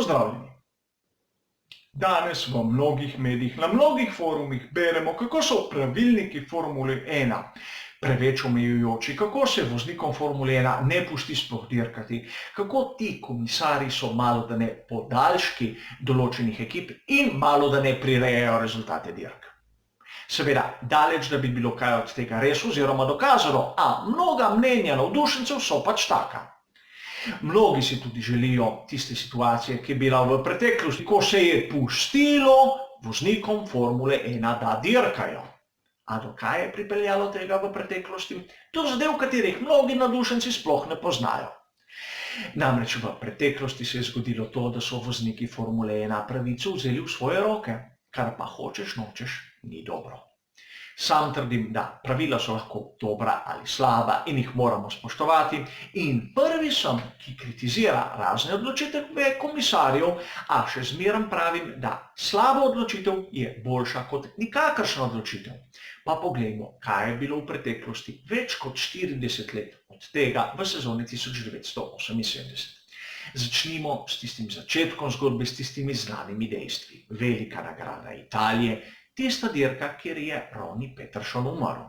Pozdravljeni! Danes v mnogih medijih, na mnogih forumih beremo, kako so pravilniki Formule 1 preveč omejujoči, kako se voznikom Formule 1 ne pusti sploh dirkati, kako ti komisarji so malodane podaljški določenih ekip in malodane prirejajo rezultate dirk. Seveda, daleč, da bi bilo kaj od tega res oziroma dokazano, a mnoga mnenja navdušencev so pač taka. Mnogi si tudi želijo tiste situacije, ki je bila v preteklosti, ko se je pustilo voznikom Formule 1, da dirkajo. A do kaj je pripeljalo tega v preteklosti? To zadev, katerih mnogi navdušenci sploh ne poznajo. Namreč v preteklosti se je zgodilo to, da so vozniki Formule 1 pravico vzeli v svoje roke, kar pa hočeš nočeš ni dobro. Sam trdim, da pravila so lahko dobra ali slaba in jih moramo spoštovati in prvi sem, ki kritizira razne odločitve komisarjev, a še zmeraj pravim, da slaba odločitev je boljša kot nikakršna odločitev. Pa poglejmo, kaj je bilo v preteklosti več kot 40 let od tega v sezoni 1978. Začnimo s tistim začetkom zgodbe, s tistimi znanimi dejstvi. Velika nagrada Italije, tista dirka, kjer je Ronnie Peterson umrl.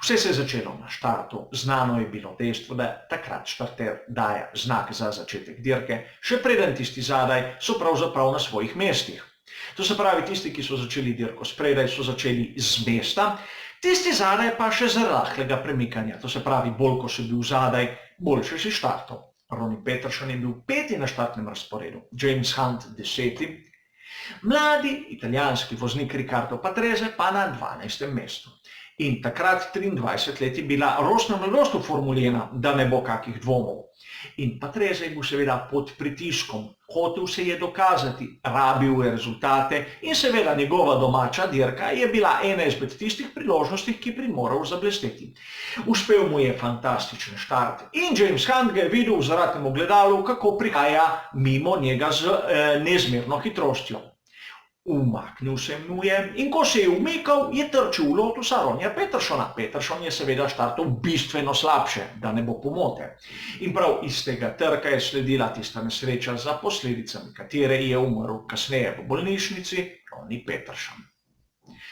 Vse se je začelo na štartu. Znano je bilo dejstvo, da takrat štarter daje znak za začetek dirke, še preden tisti zadaj so pravzaprav na svojih mestih. To se pravi, tisti, ki so začeli dirko spredaj, so začeli z mesta, tisti zadaj pa še z rahlega premikanja. To se pravi, bolj ko si bil zadaj, boljše si štartov. Ronnie Peterson je bil 5. na štartnem razporedu, James Hunt 10. Mladi italijanski voznik Riccardo Patrese pa na 12. mestu. In takrat 23 let je bila rosna mladost v Formuli 1, da ne bo kakih dvomov. In Patrese je bil seveda pod pritiskom, hotel se je dokazati, rabil je rezultate in seveda njegova domača dirka je bila ena izmed tistih priložnosti, ki bi moral zablesteti. Uspel mu je fantastičen štart in James Hunt ga je videl v zračnem ogledalu, kako prihaja mimo njega z nezmerno hitrostjo. Umaknil se mu je in ko se je umikal, je trčil v Lotusa Ronija Petersona. Peterson je seveda štartal bistveno slabše, da ne bo pomote. In prav iz tega trka je sledila tista nesreča, za posledicami katere je umrl kasneje v bolnišnici Ronnie Peterson.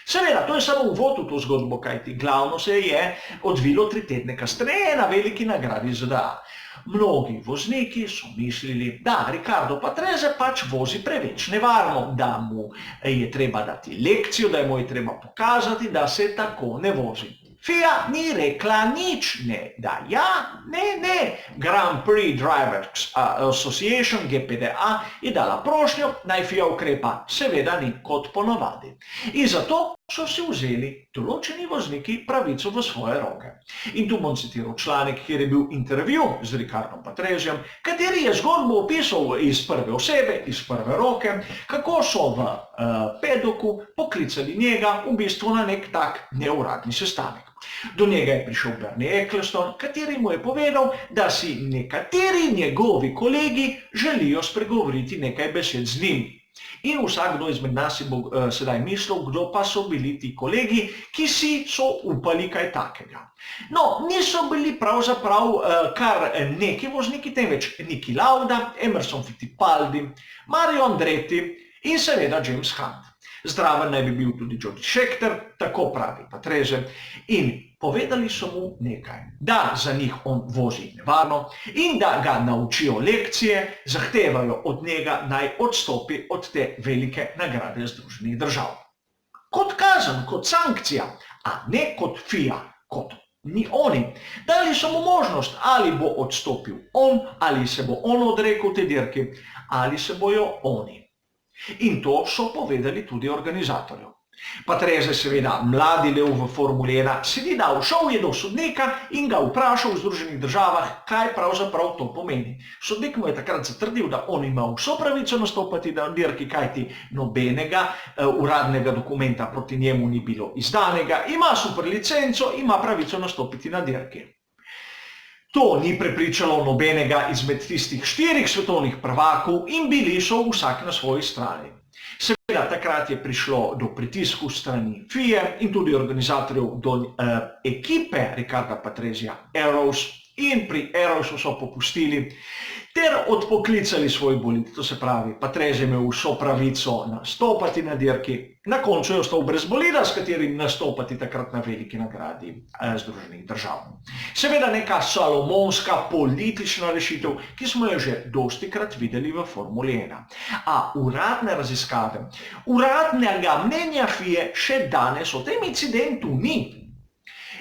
Seveda, to je samo uvod v to zgodbo, kajti glavno se je odvilo 3 tedne kasneje na veliki nagradi ZDA. Mnogi vozniki so mislili, da Riccardo Patrese pač vozi preveč nevarno, da mu je treba dati lekcijo, da mu je treba pokazati, da se tako ne vozi. FIA ni rekla nič, ne, da ja, ne. Grand Prix Drivers Association, GPDA, je dala prošnjo, naj FIA ukrepa, seveda ni kot ponavadi. In zato so si vzeli določeni vozniki pravico v svoje roke. In tu bom citiral članek, kjer je bil intervju z Riccardom Patresejem, kateri je zgodbo opisal iz prve osebe, iz prve roke, kako so v pedoku poklicali njega v bistvu na nek tak neuradni sestanek. Do njega je prišel Bernie Ecclestone, kateri mu je povedal, da si nekateri njegovi kolegi želijo spregovoriti nekaj besed z njim. In vsakdo izmed nas si bo sedaj mislil, kdo pa so bili ti kolegi, ki si so upali kaj takega. No, niso bili pravzaprav kar neki vozniki, temveč Niki Lauda, Emerson Fittipaldi, Mario Andretti in seveda James Hunt. Zdraven naj bi bil tudi Jody Scheckter, tako pravi Patrese, in povedali so mu nekaj, da za njih on vozi nevarno in da ga naučijo lekcije, zahtevajo od njega naj odstopi od te velike nagrade Združenih držav. Kot kazen, kot sankcija, a ne kot FIA, kot ni oni. Dali so mu možnost, ali bo odstopil on, ali se bo on odrekel te dirki, ali se bojo oni. In to so povedali tudi organizatorju. Patrese, seveda mladi lev v Formuli 1, se ni dal, šel je do sodnika in ga vprašal v Združenih državah, kaj pravzaprav to pomeni. Sodnik mu je takrat zatrdil, da on ima vso pravico nastopati na dirki, kajti nobenega uradnega dokumenta proti njemu ni bilo izdanega, ima super licenco, ima pravico nastopiti na dirki. To ni prepričalo nobenega izmed tistih 4 svetovnih prvakov in bili so vsak na svoji strani. Seveda takrat je prišlo do pritisku strani FIA in tudi organizatorjev do ekipe Riccarda Patresija Arrows in pri Aerosu so popustili ter odpoklicali svoj bolid. To se pravi, Patrese je imel vso pravico nastopati na dirki, na koncu je ostal brez bolida, s katerim nastopati takrat na veliki nagradi Združenih držav. Seveda neka salomonska politična rešitev, ki smo jo že dostikrat videli v Formuli 1. A uradne raziskave, uradnega mnenja FIA še danes o tem incidentu ni.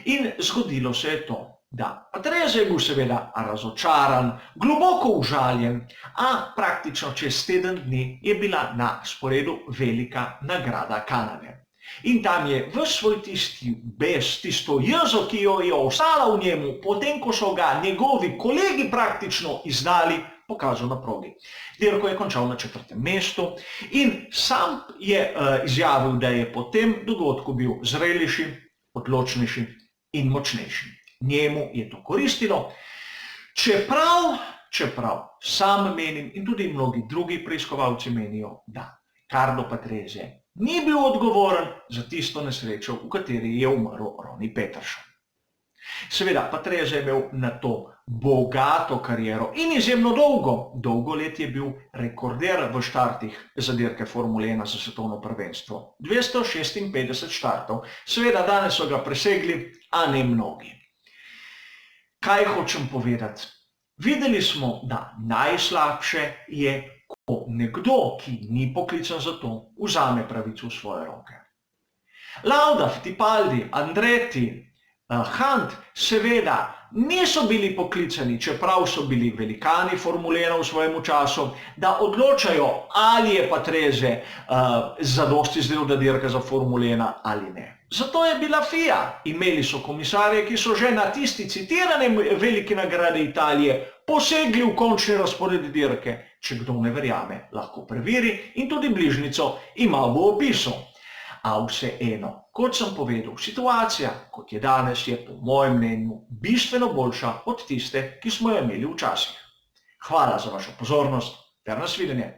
In zgodilo se je to, da Patrese je bil seveda razočaran, globoko užaljen, a praktično čez teden dni je bila na sporedu velika nagrada Kanade. In tam je v svoj tisti bes, tisto jezo, ki jo je ostala v njemu, potem ko so ga njegovi kolegi praktično izdali, pokazal na progi. Dirko je končal na 4. mestu in sam je izjavil, da je po tem dogodku bil zrelejši, odločnejši in močnejši. Njemu je to koristilo, čeprav sam menim in tudi mnogi drugi preiskovalci menijo, da Riccardo Patrese ni bil odgovoren za tisto nesrečo, v kateri je umrl Ronnie Peterson. Seveda, Patrese je imel na to bogato kariero in izjemno dolgo let je bil rekorder v štartih za dirke Formule 1 za svetovno prvenstvo. 256 štartov. Seveda, danes so ga presegli, a ne mnogi. Kaj hočem povedati? Videli smo, da najslabše je, ko nekdo, ki ni poklican za to, vzame pravico v svoje roke. Lauda, Fittipaldi, Andretti, Hunt seveda niso bili poklicani, čeprav so bili velikani Formule 1 v svojem času, da odločajo, ali je Patrese zadosti zrel, da dirka za Formule 1 ali ne. Zato je bila FIA. Imeli so komisarje, ki so že na tisti citirane veliki nagrade Italije posegli v končni razpored dirke. Če kdo ne verjame, lahko preveri in tudi bližnjico ima v opisu. A vseeno, kot sem povedal, situacija, kot je danes, je po mojem mnenju bistveno boljša od tiste, ki smo jo imeli včasih. Hvala za vašo pozornost ter nasvidenje.